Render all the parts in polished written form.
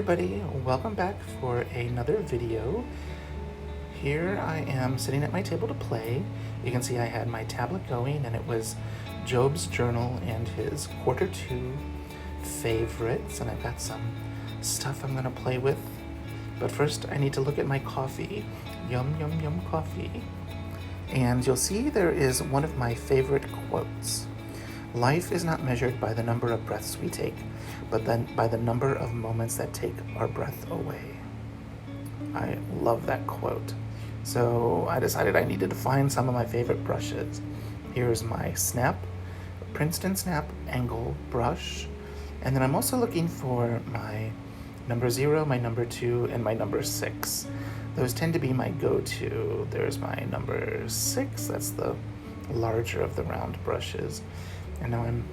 everybody, welcome back for another video. Here I am sitting at my table to play. You can see I had my tablet going and it was Job's journal and his Q2 favorites, and I've got some stuff I'm gonna play with. But first I need to look at my coffee. Yum, yum, yum coffee. And you'll see there is one of my favorite quotes. Life is not measured by the number of breaths we take, but then by the number of moments that take our breath away. I love that quote. So I decided I needed to find some of my favorite brushes. Here's my Princeton Snap Angle brush. And then I'm also looking for my number 0, my number 2, and my number 6. Those tend to be my go-to. There's my number 6, that's the larger of the round brushes. And now I'm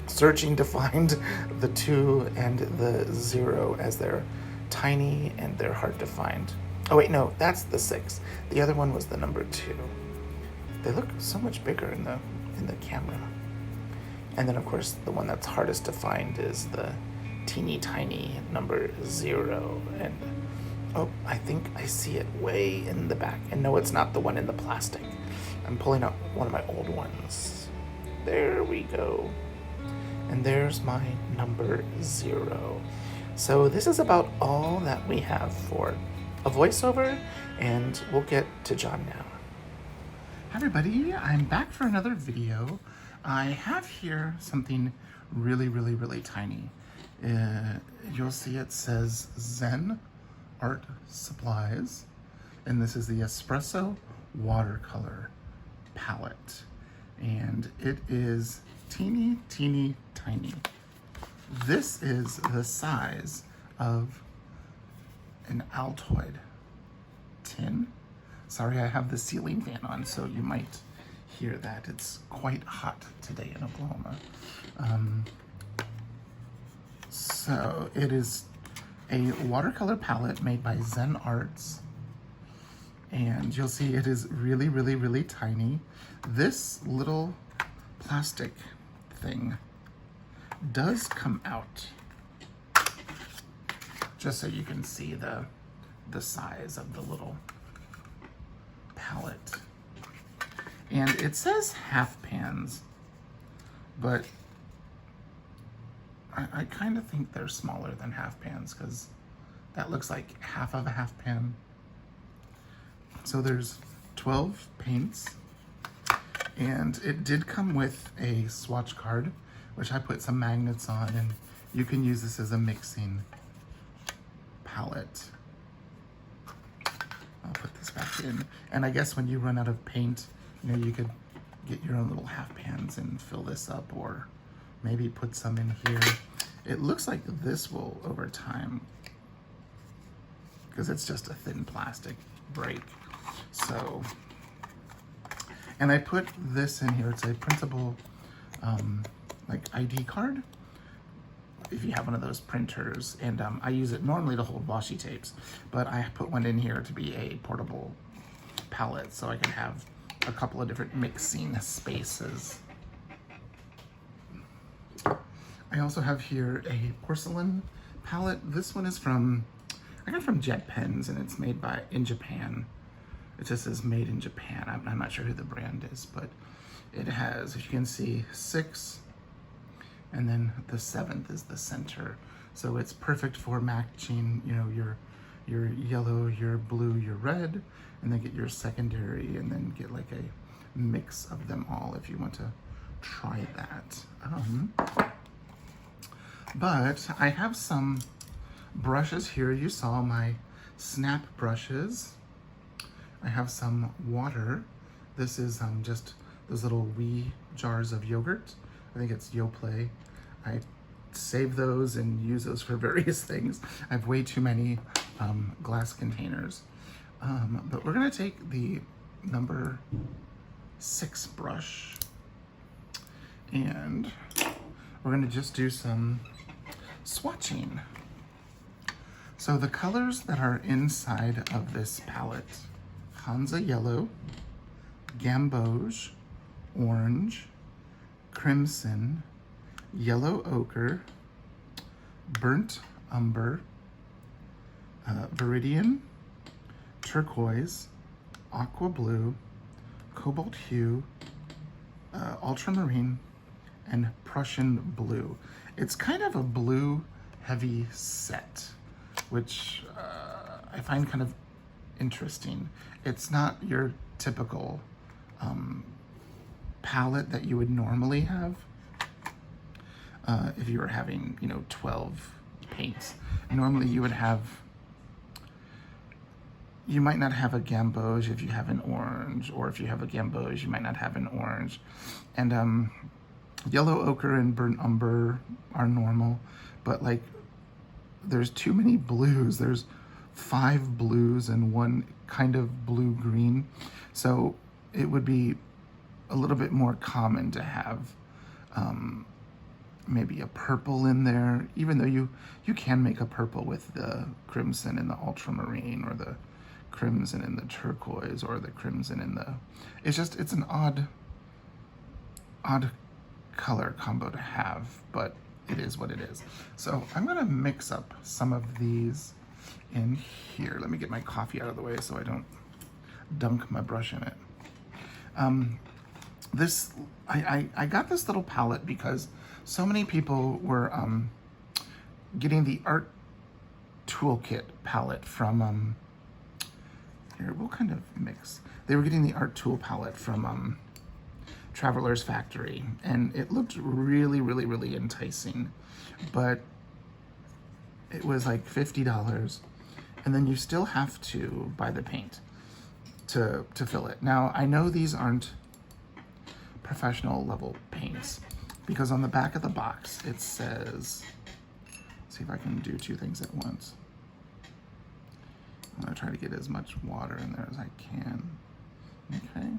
searching to find the 2 and the 0, as they're tiny and they're hard to find. Oh wait, no, that's the 6. The other one was the number 2. They look so much bigger in the camera. And then of course the one that's hardest to find is the teeny tiny number 0. And oh, I think I see it way in the back. And no, it's not the one in the plastic. I'm pulling out one of my old ones. There we go. And there's my number 0. So this is about all that we have for a voiceover, and we'll get to John now. Hi everybody, I'm back for another video. I have here something really tiny. You'll see it says Zen Art Supplies, and this is the Espresso Watercolor palette. And it is teeny tiny. This is the size of an Altoid tin. Sorry, I have the ceiling fan on, so you might hear that. It's quite hot today in Oklahoma. So it is a watercolor palette made by Zen Arts. And you'll see it is really tiny. This little plastic thing does come out, just so you can see the size of the little palette. And it says half pans, but I kind of think they're smaller than half pans, because that looks like half of a half pan. So there's 12 paints, and it did come with a swatch card, which I put some magnets on, and you can use this as a mixing palette. I'll put this back in. And I guess when you run out of paint, you could get your own little half pans and fill this up, or maybe put some in here. It looks like this will, over time, because it's just a thin plastic, break. So, and I put this in here. It's a printable like ID card, if you have one of those printers. And I use it normally to hold washi tapes, but I put one in here to be a portable palette, so I can have a couple of different mixing spaces. I also have here a porcelain palette. This one is I got it from Jet Pens, and it's made in Japan. It just says made in Japan. I'm not sure who the brand is, but it has, if you can see, 6, and then the 7th is the center. So it's perfect for matching, your yellow, your blue, your red, and then get your secondary, and then get like a mix of them all if you want to try that. But I have some brushes here. You saw my snap brushes. I have some water. This is just those little wee jars of yogurt. I think it's Yoplait. I save those and use those for various things. I have way too many glass containers. But we're gonna take the number 6 brush, and we're gonna just do some swatching. So the colors that are inside of this palette: Hansa Yellow, Gamboge, Orange, Crimson, Yellow Ochre, Burnt Umber, Viridian, Turquoise, Aqua Blue, Cobalt Hue, Ultramarine, and Prussian Blue. It's kind of a blue heavy set, which I find kind of interesting. It's not your typical palette that you would normally have if you were having, 12 paints. Normally you would have, you might not have a Gamboge if you have an orange, or if you have a Gamboge, you might not have an orange. And yellow ochre and burnt umber are normal, but like there's too many blues. There's 5 blues and 1 kind of blue-green. So it would be a little bit more common to have maybe a purple in there, even though you can make a purple with the crimson and the ultramarine, or the crimson and the turquoise, or the crimson and the, it's an odd color combo to have, but it is what it is. So I'm gonna mix up some of these in here. Let me get my coffee out of the way so I don't dunk my brush in it. I got this little palette because so many people were getting the art toolkit palette from here, we'll kind of mix. They were getting the art tool palette from Traveler's Factory, and it looked really, really, really enticing, but it was like $50, and then you still have to buy the paint to fill it. Now, I know these aren't professional level paints, because on the back of the box it says, see if I can do 2 things at once. I'm gonna try to get as much water in there as I can. Okay.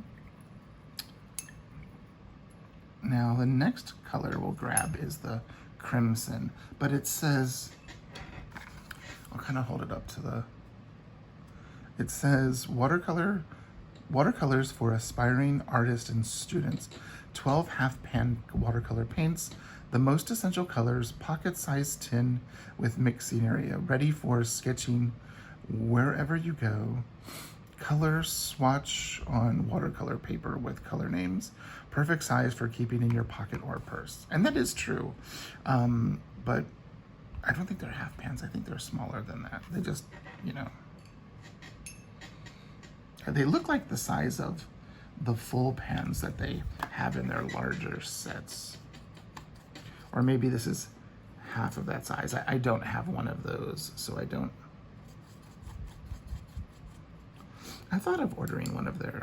Now the next color we'll grab is the crimson, but it says, I'll kind of hold it up to the, it says watercolors for aspiring artists and students, 12 half-pan watercolor paints, the most essential colors, pocket-sized tin with mixing area, ready for sketching wherever you go. Color swatch on watercolor paper with color names, perfect size for keeping in your pocket or purse. And that is true, but I don't think they're half pans. I think they're smaller than that. They just, they look like the size of the full pans that they have in their larger sets. Or maybe this is half of that size. I don't have one of those, so I don't. I thought of ordering one of their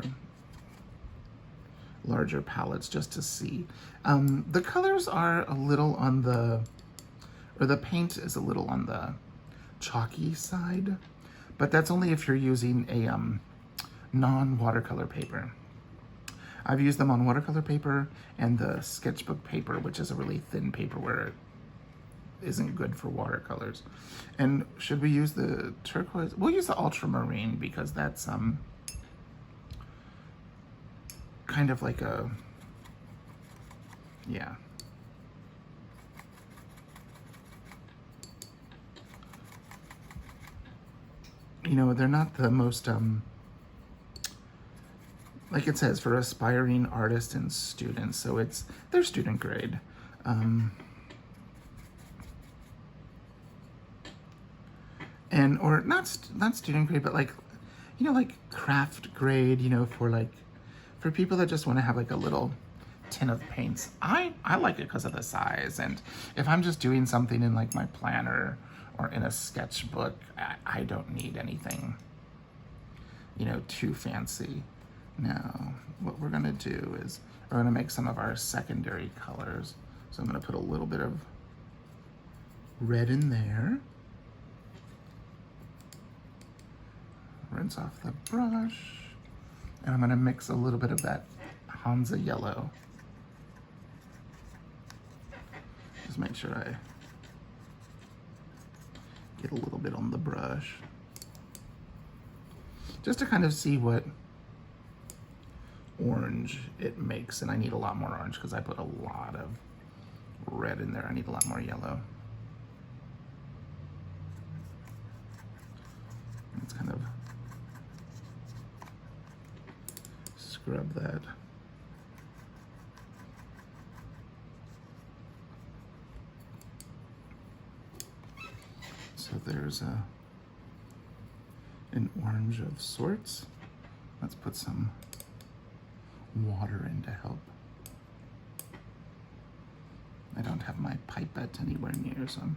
larger palettes just to see. The colors are a little on the, or the paint is a little on the chalky side, but that's only if you're using a non-watercolor paper. I've used them on watercolor paper and the sketchbook paper, which is a really thin paper where it isn't good for watercolors. And should we use the turquoise? We'll use the ultramarine because that's kind of like a, yeah. They're not the most like it says, for aspiring artists and students, so they're student grade. And or not student grade, but like craft grade, for people that just want to have like a little tin of paints. I like it because of the size, and if I'm just doing something in like my planner or in a sketchbook, I don't need anything too fancy. Now, what we're gonna do is we're gonna make some of our secondary colors. So I'm gonna put a little bit of red in there. Rinse off the brush. And I'm gonna mix a little bit of that Hansa yellow. Just make sure I get a little bit on the brush. Just to kind of see what orange it makes, and I need a lot more orange because I put a lot of red in there. I need a lot more yellow. Let's kind of scrub that. So there's an orange of sorts. Let's put some water in to help. I don't have my pipette anywhere near, so I'm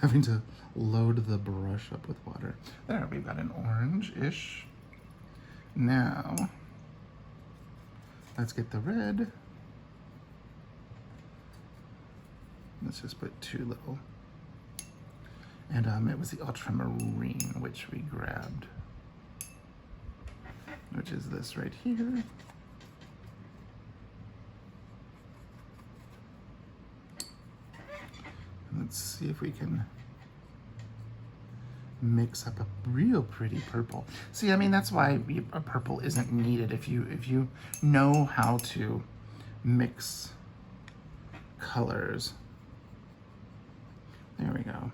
having to load the brush up with water. There, we've got an orange-ish. Now, let's get the red. Let's just put too little. And it was the ultramarine which we grabbed, which is this right here. Let's see if we can mix up a real pretty purple. See, I mean, that's why a purple isn't needed if you know how to mix colors. There we go.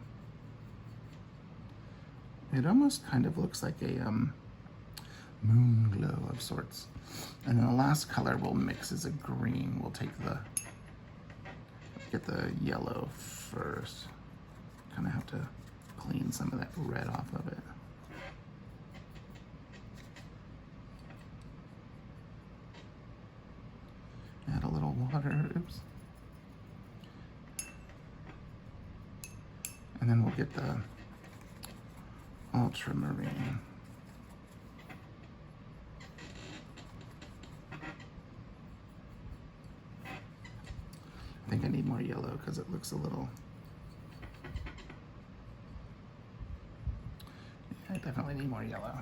It almost kind of looks like a moon glow of sorts. And then the last color we'll mix is a green. We'll get the yellow first. Kind of have to clean some of that red off of it. Add a little water, oops. And then we'll get the ultramarine. I think I need more yellow because it looks a little... Yeah, I definitely need more yellow.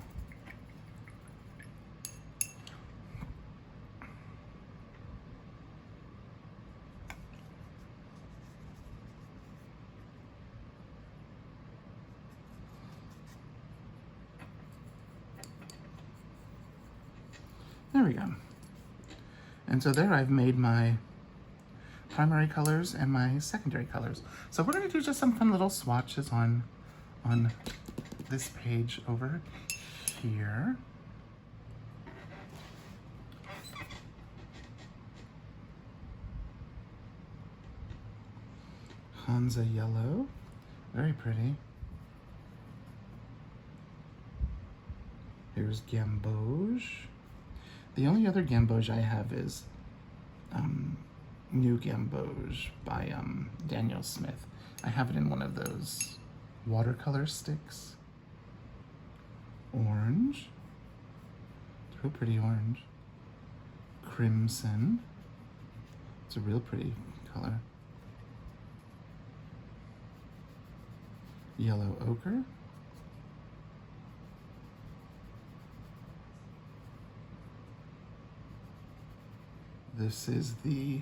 There we go. And so there I've made my primary colors and my secondary colors. So we're gonna do just some fun little swatches on this page over here. Hansa yellow, very pretty. Here's Gamboge. The only other Gamboge I have is New Gamboge by Daniel Smith. I have it in one of those watercolor sticks. Orange. It's real pretty orange. Crimson. It's a real pretty color. Yellow ochre. This is the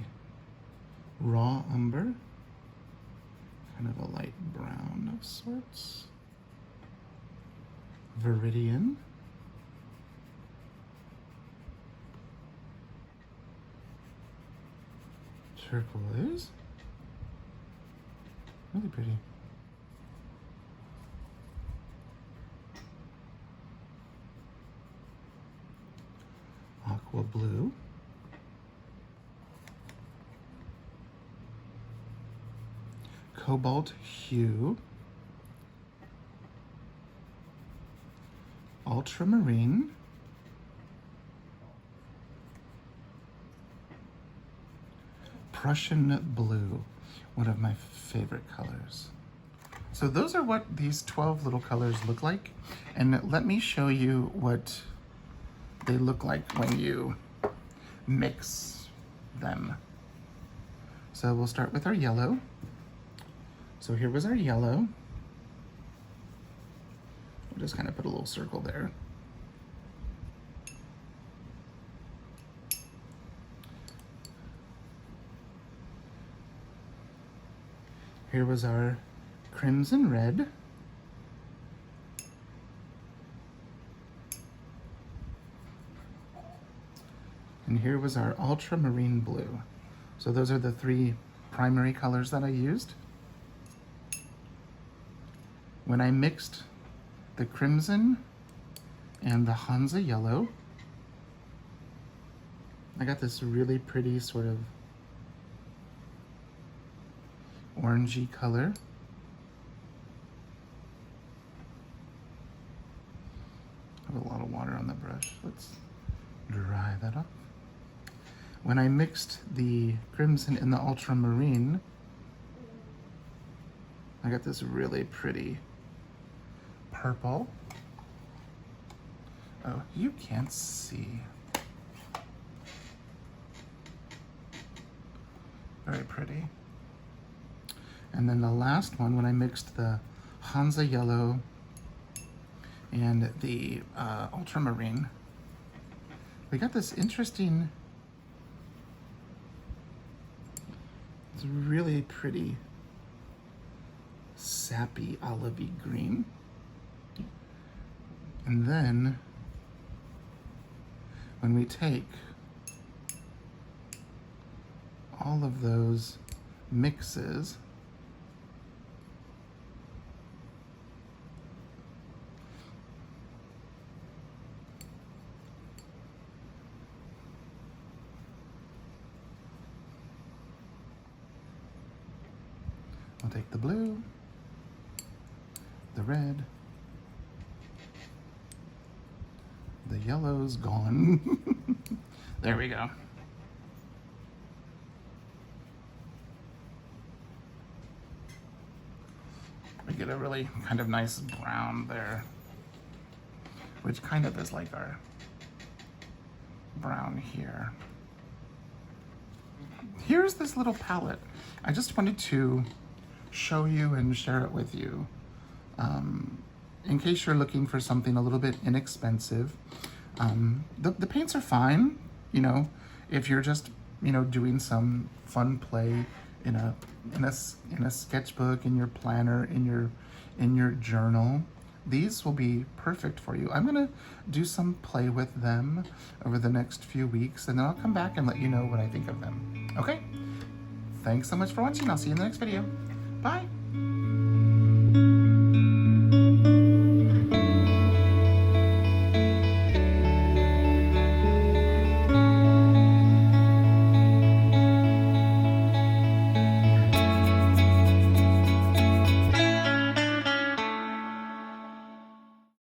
raw umber, kind of a light brown of sorts. Viridian. Turquoise. Really pretty. Aqua blue. Cobalt hue, ultramarine, Prussian blue, one of my favorite colors. So those are what these 12 little colors look like, and let me show you what they look like when you mix them. So we'll start with our yellow. So here was our yellow. We'll just kind of put a little circle there. Here was our crimson red. And here was our ultramarine blue. So those are the three primary colors that I used. When I mixed the crimson and the Hansa yellow. I got this really pretty sort of orangey color. I have a lot of water on the brush. Let's dry that up. When I mixed the crimson and the ultramarine, I got this really pretty purple. Oh, you can't see. Very pretty. And then the last one, when I mixed the Hansa yellow and the ultramarine, we got this interesting, it's really pretty sappy olivey green. And then when we take all of those mixes, I'll take the blue, the red, the yellow's gone. There we go. We get a really kind of nice brown there, which kind of is like our brown here. Here's this little palette. I just wanted to show you and share it with you. In case you're looking for something a little bit inexpensive. The paints are fine, you know, if you're just, you know, doing some fun play in a sketchbook, in your planner, in your journal. These will be perfect for you. I'm gonna do some play with them over the next few weeks, and then I'll come back and let you know what I think of them. Okay? Thanks so much for watching. I'll see you in the next video. Bye.